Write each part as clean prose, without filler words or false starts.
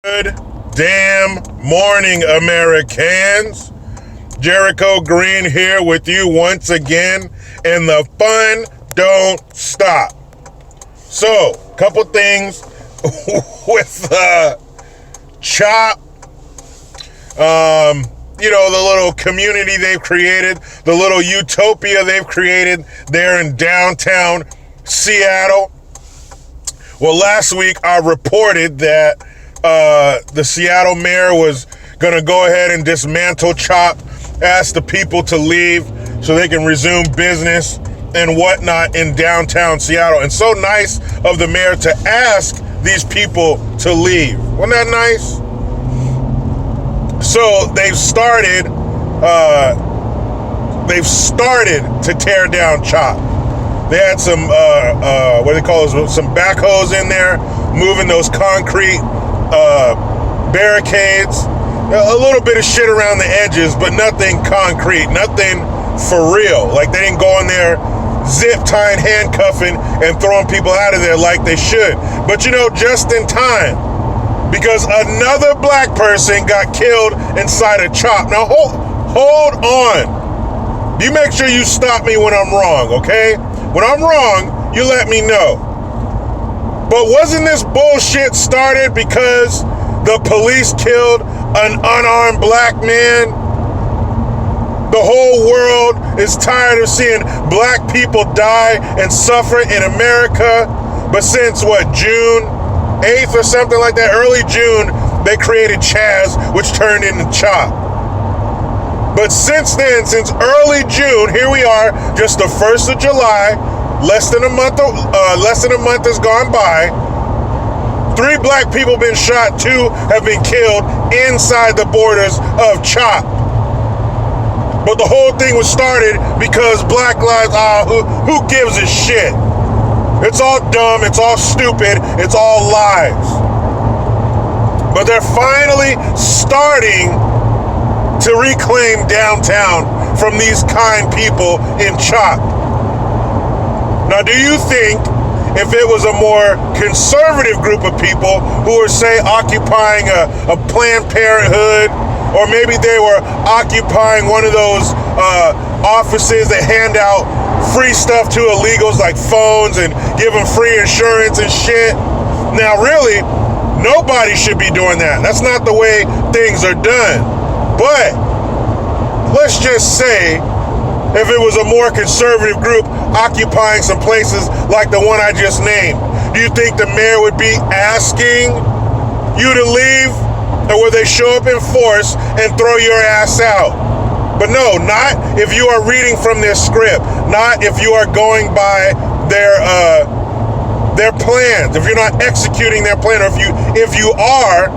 Good damn morning, Americans. Jericho Green here with you once again, and the fun don't stop. So, couple things with CHOP. The little community they've created, the little utopia they've created there in downtown Seattle. Well, last week I reported that the Seattle mayor was going to go ahead and dismantle CHOP, ask the people to leave so they can resume business and whatnot in downtown Seattle. And so nice of the mayor to ask these people to leave. Wasn't that nice? So they've started to tear down CHOP. They had some, some backhoes in there, moving those concrete barricades. A little bit of shit around the edges, but nothing concrete, nothing for real. Like, they didn't go in there zip tying, handcuffing, and throwing people out of there like they should. But just in time, because another black person got killed inside a CHOP. Now, hold on. You make sure you stop me when I'm wrong, okay? When I'm wrong, you let me know. But wasn't this bullshit started because the police killed an unarmed black man? The whole world is tired of seeing black people die and suffer in America. But since June 8th or something like that, early June, they created Chaz, which turned into CHOP. But since then, since early June, here we are, just the 1st of July, less than a month has gone by. 3 black people been shot, 2 have been killed inside the borders of CHOP. But the whole thing was started because Black Lives, who gives a shit? It's all dumb, it's all stupid, it's all lies. But they're finally starting to reclaim downtown from these kind people in CHOP. Now, do you think if it was a more conservative group of people who were, say, occupying a Planned Parenthood, or maybe they were occupying one of those offices that hand out free stuff to illegals like phones and give them free insurance and shit? Now, really, nobody should be doing that. That's not the way things are done. But let's just say if it was a more conservative group occupying some places like the one I just named, do you think the mayor would be asking you to leave? Or would they show up in force and throw your ass out? But no, not if you are reading from their script, not if you are going by their plans, if you're not executing their plan, or if you are,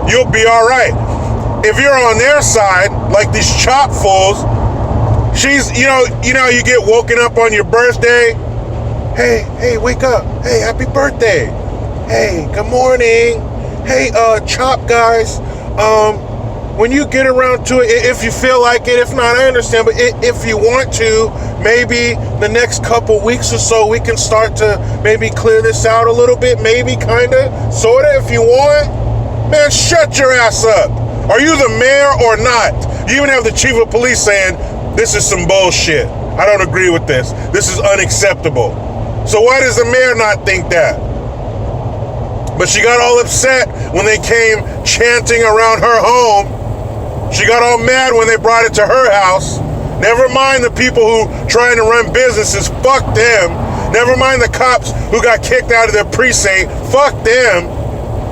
you'll be all right. If you're on their side, like these CHOP fools, you get woken up on your birthday. Hey, wake up. Hey, happy birthday. Hey, good morning. Hey, CHOP guys, when you get around to it, if you feel like it, if not, I understand, but if you want to, maybe the next couple weeks or so, we can start to maybe clear this out a little bit, maybe, kinda, sorta, if you want. Man, shut your ass up. Are you the mayor or not? You even have the chief of police saying, this is some bullshit. I don't agree with this. This is unacceptable. So why does the mayor not think that? But she got all upset when they came chanting around her home. She got all mad when they brought it to her house. Never mind the people who trying to run businesses, fuck them. Never mind the cops who got kicked out of their precinct, fuck them.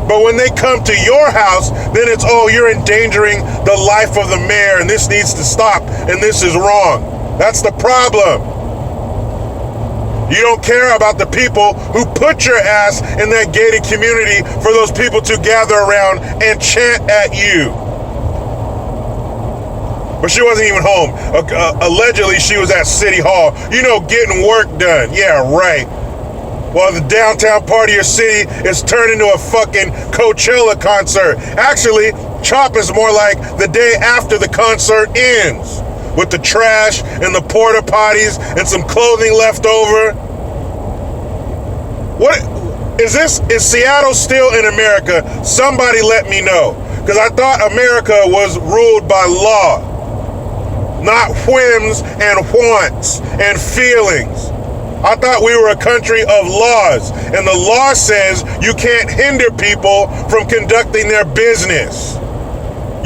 But when they come to your house, then it's, you're endangering the life of the mayor, and this needs to stop, and this is wrong. That's the problem. You don't care about the people who put your ass in that gated community for those people to gather around and chant at you. But she wasn't even home. Allegedly, she was at City Hall, getting work done. Yeah, right. While the downtown part of your city is turned into a fucking Coachella concert. Actually, CHOP is more like the day after the concert ends, with the trash and the porta potties and some clothing left over. Is Seattle still in America? Somebody let me know. Because I thought America was ruled by law, not whims and wants and feelings. I thought we were a country of laws, and the law says you can't hinder people from conducting their business.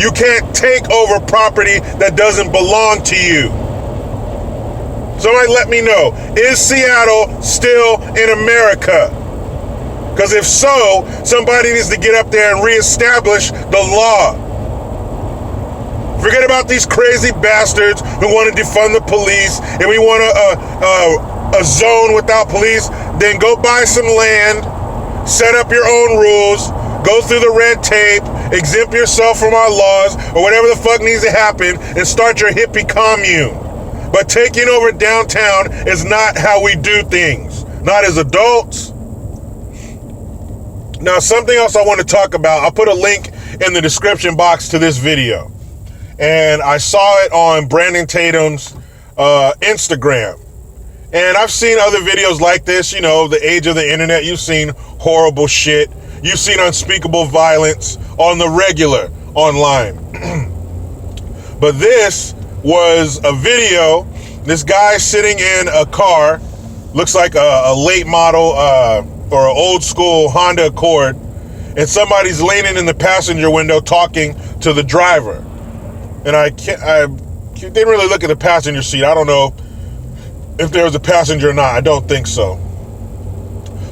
You can't take over property that doesn't belong to you. Somebody let me know, is Seattle still in America? Because if so, somebody needs to get up there and reestablish the law. Forget about these crazy bastards who want to defund the police and we want a zone without police. Then go buy some land, set up your own rules, go through the red tape, exempt yourself from our laws or whatever the fuck needs to happen, and start your hippie commune. But taking over downtown is not how we do things, not as adults. Now, something else I want to talk about, I'll put a link in the description box to this video. And I saw it on Brandon Tatum's Instagram. And I've seen other videos like this, you know, the age of the internet. You've seen horrible shit. You've seen unspeakable violence on the regular online. But this was a video, this guy sitting in a car, looks like a late model or an old school Honda Accord, and somebody's leaning in the passenger window talking to the driver. And I didn't really look at the passenger seat. I don't know if there was a passenger or not. I don't think so.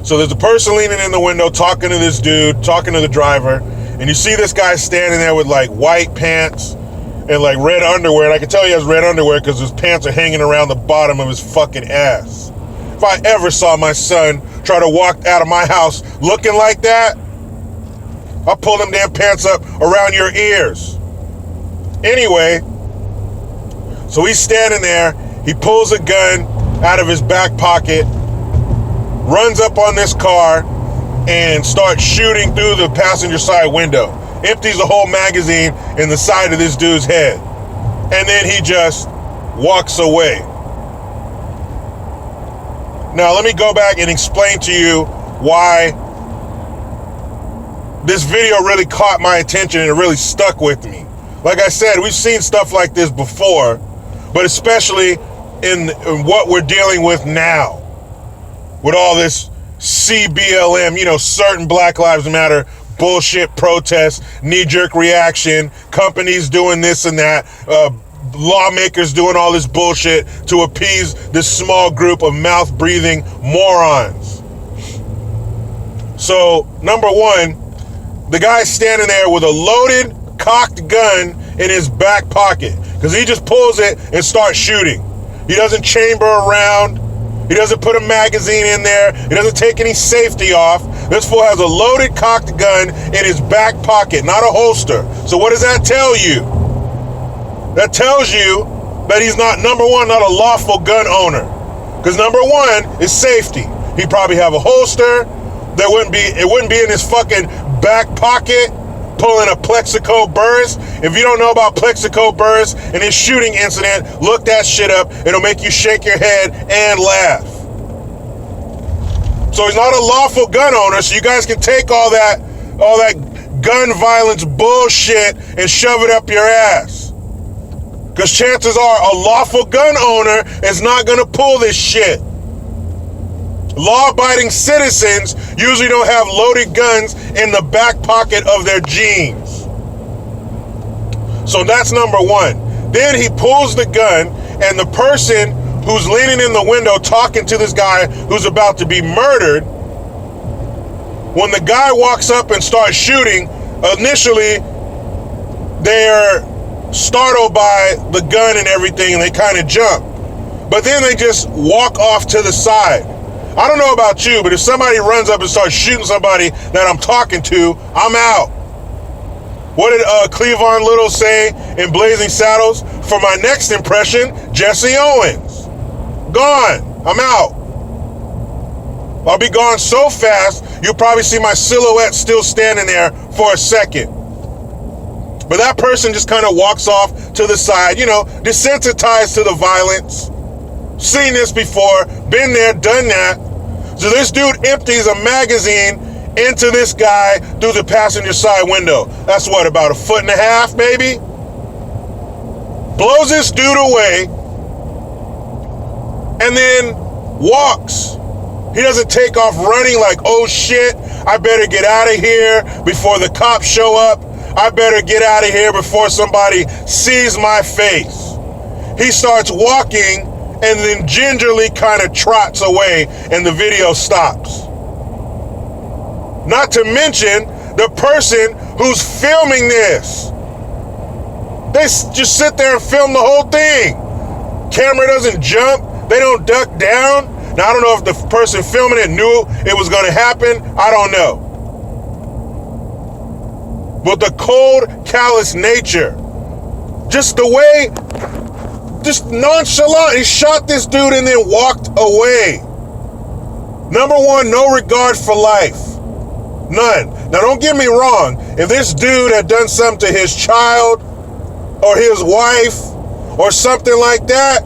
So there's a person leaning in the window talking to this dude, talking to the driver, and you see this guy standing there with like white pants and like red underwear. And I can tell he has red underwear because his pants are hanging around the bottom of his fucking ass. If I ever saw my son try to walk out of my house looking like that, I'll pull them damn pants up around your ears. Anyway, so he's standing there. He pulls a gun out of his back pocket, runs up on this car, and starts shooting through the passenger side window. Empties a whole magazine in the side of this dude's head. And then he just walks away. Now, let me go back and explain to you why this video really caught my attention and it really stuck with me. Like I said, we've seen stuff like this before, but especially in what we're dealing with now. With all this CBLM, you know, certain Black Lives Matter bullshit protests, knee-jerk reaction, companies doing this and that, lawmakers doing all this bullshit to appease this small group of mouth-breathing morons. So, number one, the guy's standing there with a loaded, cocked gun in his back pocket because he just pulls it and starts shooting. He doesn't chamber around. He doesn't put a magazine in there. He doesn't take any safety off. This fool has a loaded, cocked gun in his back pocket, not a holster. So what does that tell you? That tells you that he's not, number one, not a lawful gun owner. Because number one is safety. He'd probably have a holster. It wouldn't be in his fucking back pocket pulling a Plexico burst. If you don't know about Plexico burst and his shooting incident, look that shit up. It'll make you shake your head and laugh. So he's not a lawful gun owner, so you guys can take all that gun violence bullshit and shove it up your ass. Because chances are a lawful gun owner is not going to pull this shit. Law-abiding citizens usually don't have loaded guns in the back pocket of their jeans. So that's number one. Then he pulls the gun, and the person who's leaning in the window talking to this guy who's about to be murdered, when the guy walks up and starts shooting, initially they're startled by the gun and everything, and they kind of jump. But then they just walk off to the side. I don't know about you, but if somebody runs up and starts shooting somebody that I'm talking to, I'm out. What did Cleavon Little say in Blazing Saddles? For my next impression, Jesse Owens. Gone. I'm out. I'll be gone so fast, you'll probably see my silhouette still standing there for a second. But that person just kind of walks off to the side, you know, desensitized to the violence. Seen this before, been there, done that. So this dude empties a magazine into this guy through the passenger side window. That's what, about 1.5 feet maybe? Blows this dude away and then walks. He doesn't take off running like, oh shit, I better get out of here before the cops show up. I better get out of here before somebody sees my face. He starts walking and then gingerly kind of trots away and the video stops. Not to mention the person who's filming this. They just sit there and film the whole thing. Camera doesn't jump. They don't duck down. Now, I don't know if the person filming it knew it was going to happen. I don't know. But the cold, callous nature, just the way, just nonchalant, he shot this dude and then walked away. Number one, no regard for life. None. Now, don't get me wrong. If this dude had done something to his child or his wife or something like that,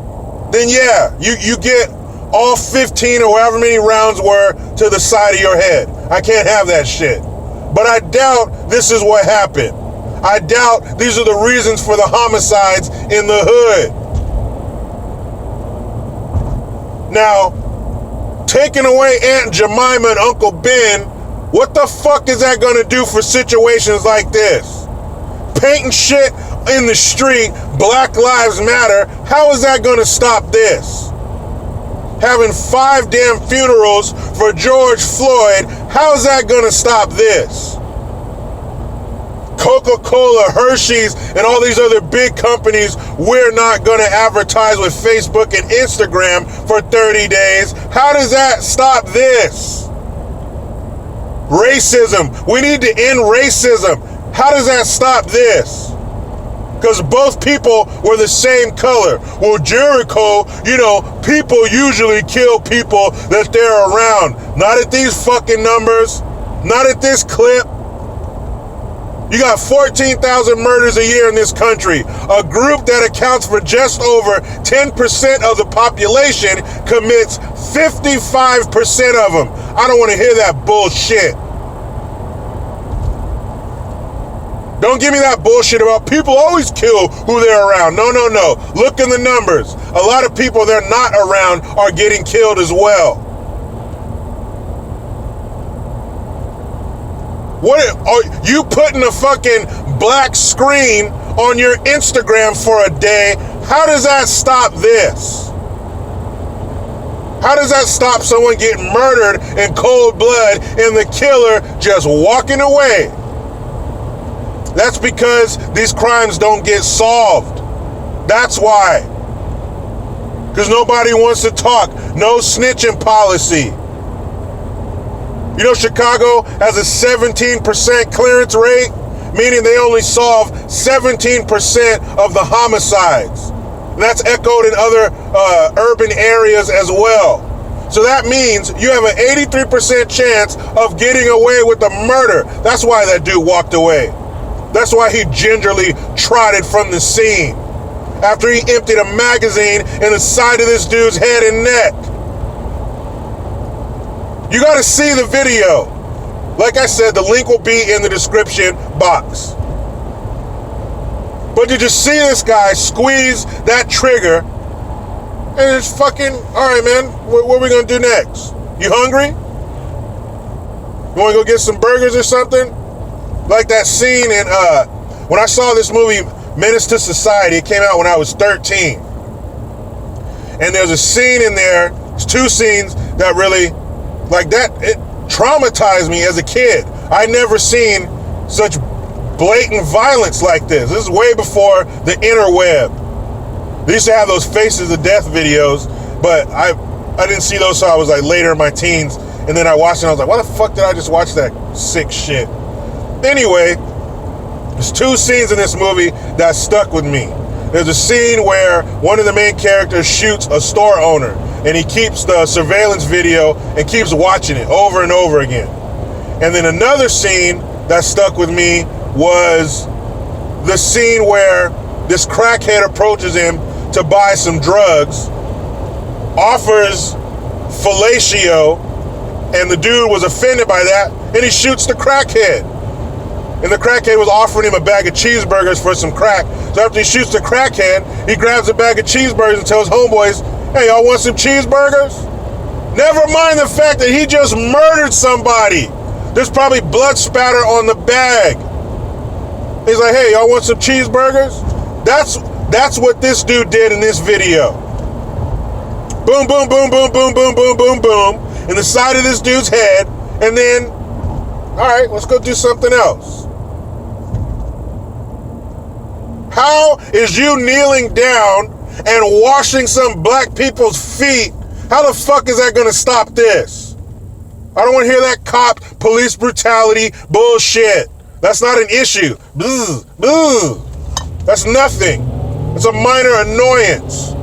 then yeah, you get all 15 or however many rounds were to the side of your head. I can't have that shit. But I doubt this is what happened. I doubt these are the reasons for the homicides in the hood. Now, taking away Aunt Jemima and Uncle Ben, what the fuck is that gonna do for situations like this? Painting shit in the street, Black Lives Matter, how is that gonna stop this? Having 5 damn funerals for George Floyd, how is that gonna stop this? Coca-Cola, Hershey's, and all these other big companies, we're not gonna advertise with Facebook and Instagram for 30 days. How does that stop this? Racism, we need to end racism. How does that stop this? Because both people were the same color. Well, Jericho, people usually kill people that they're around. Not at these fucking numbers. Not at this clip. You got 14,000 murders a year in this country. A group that accounts for just over 10% of the population commits 55% of them. I don't want to hear that bullshit. Don't give me that bullshit about people always kill who they're around. No. Look in the numbers. A lot of people they're not around are getting killed as well. What are you putting a fucking black screen on your Instagram for a day? How does that stop this? How does that stop someone getting murdered in cold blood and the killer just walking away? That's because these crimes don't get solved. That's why. Because nobody wants to talk. No snitching policy. Chicago has a 17% clearance rate, meaning they only solve 17% of the homicides. And that's echoed in other urban areas as well. So that means you have an 83% chance of getting away with a murder. That's why that dude walked away. That's why he gingerly trotted from the scene after he emptied a magazine in the side of this dude's head and neck. You got to see the video. Like I said, the link will be in the description box. But to just see this guy squeeze that trigger and it's fucking, all right, man, what are we going to do next? You hungry? You want to go get some burgers or something? Like that scene in, when I saw this movie, Menace to Society, it came out when I was 13. And there's a scene in there, there's 2 scenes that really, like that, it traumatized me as a kid. I'd never seen such blatant violence like this. This is way before the interweb. They used to have those Faces of Death videos, but I didn't see those till I was like later in my teens. And then I watched it and I was like, why the fuck did I just watch that sick shit? Anyway, there's 2 scenes in this movie that stuck with me. There's a scene where one of the main characters shoots a store owner and he keeps the surveillance video and keeps watching it over and over again. And then another scene that stuck with me was the scene where this crackhead approaches him to buy some drugs, offers fellatio, And the dude was offended by that, and he shoots the crackhead. And the crackhead was offering him a bag of cheeseburgers for some crack. So after he shoots the crackhead, he grabs a bag of cheeseburgers and tells homeboys, hey, y'all want some cheeseburgers? Never mind the fact that he just murdered somebody. There's probably blood spatter on the bag. He's like, hey, y'all want some cheeseburgers? That's what this dude did in this video. Boom, boom, boom, boom, boom, boom, boom, boom, boom, in the side of this dude's head, and then, all right, let's go do something else. How is you kneeling down and washing some black people's feet? How the fuck is that gonna stop this? I don't want to hear that cop police brutality bullshit. That's not an issue. Bzz, bzz. That's nothing. It's a minor annoyance.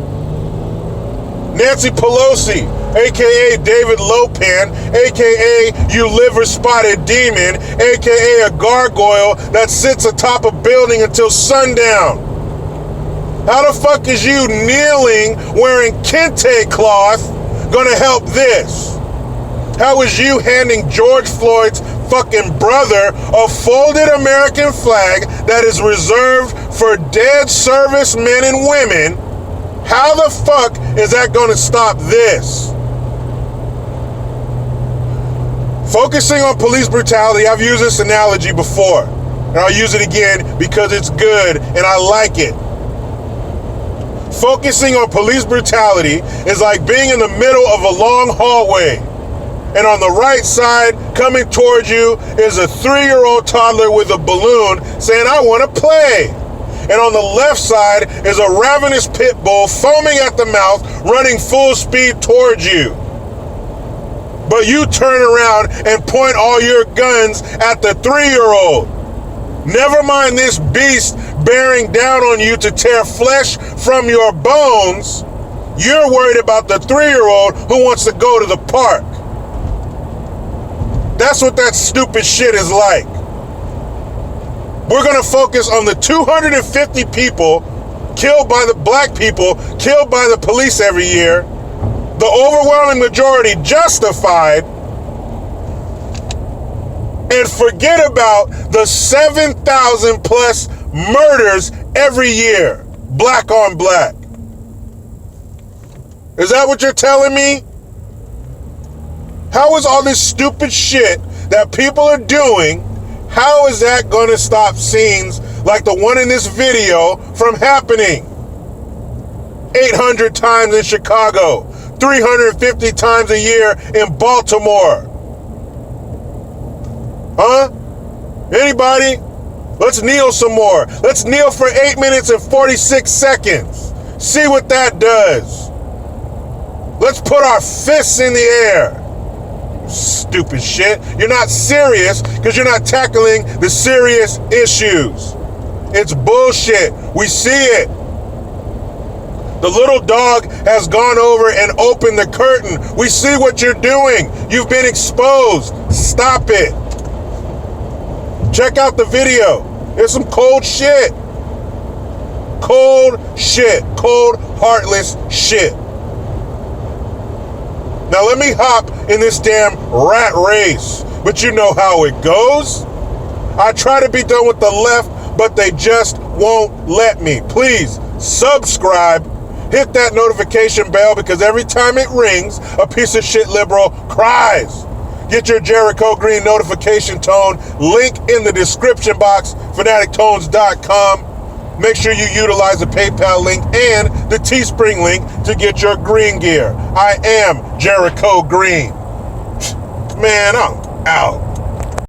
Nancy Pelosi, aka David Lopan, aka you liver-spotted demon, aka a gargoyle that sits atop a building until sundown. How the fuck is you kneeling wearing kente cloth gonna help this? How is you handing George Floyd's fucking brother a folded American flag that is reserved for dead servicemen and women? How the fuck is that going to stop this? Focusing on police brutality, I've used this analogy before, and I'll use it again because it's good and I like it. Focusing on police brutality is like being in the middle of a long hallway, and on the right side, coming towards you, is a 3-year-old toddler with a balloon saying, I want to play. And on the left side is a ravenous pit bull foaming at the mouth, running full speed towards you. But you turn around and point all your guns at the 3-year-old. Never mind this beast bearing down on you to tear flesh from your bones. You're worried about the 3-year-old who wants to go to the park. That's what that stupid shit is like. We're going to focus on the 250 people killed by the black people, killed by the police every year, the overwhelming majority justified, and forget about the 7,000 plus murders every year, black on black. Is that what you're telling me? How is all this stupid shit that people are doing, how is that going to stop scenes like the one in this video from happening? 800 times in Chicago, 350 times a year in Baltimore. Huh? Anybody? Let's kneel some more. Let's kneel for 8 minutes and 46 seconds. See what that does. Let's put our fists in the air. Stupid shit. You're not serious because you're not tackling the serious issues. It's bullshit. We see it. The little dog has gone over and opened the curtain. We see what you're doing. You've been exposed. Stop it. Check out the video. There's some cold shit. Cold shit. Cold, heartless shit. Now let me hop in this damn rat race. But you know how it goes. I try to be done with the left, but they just won't let me. Please subscribe. Hit that notification bell because every time it rings, a piece of shit liberal cries. Get your Jericho Green notification tone. Link in the description box, fanatictones.com. Make sure you utilize the PayPal link and the Teespring link to get your green gear. I am Jericho Green. Man, I'm out.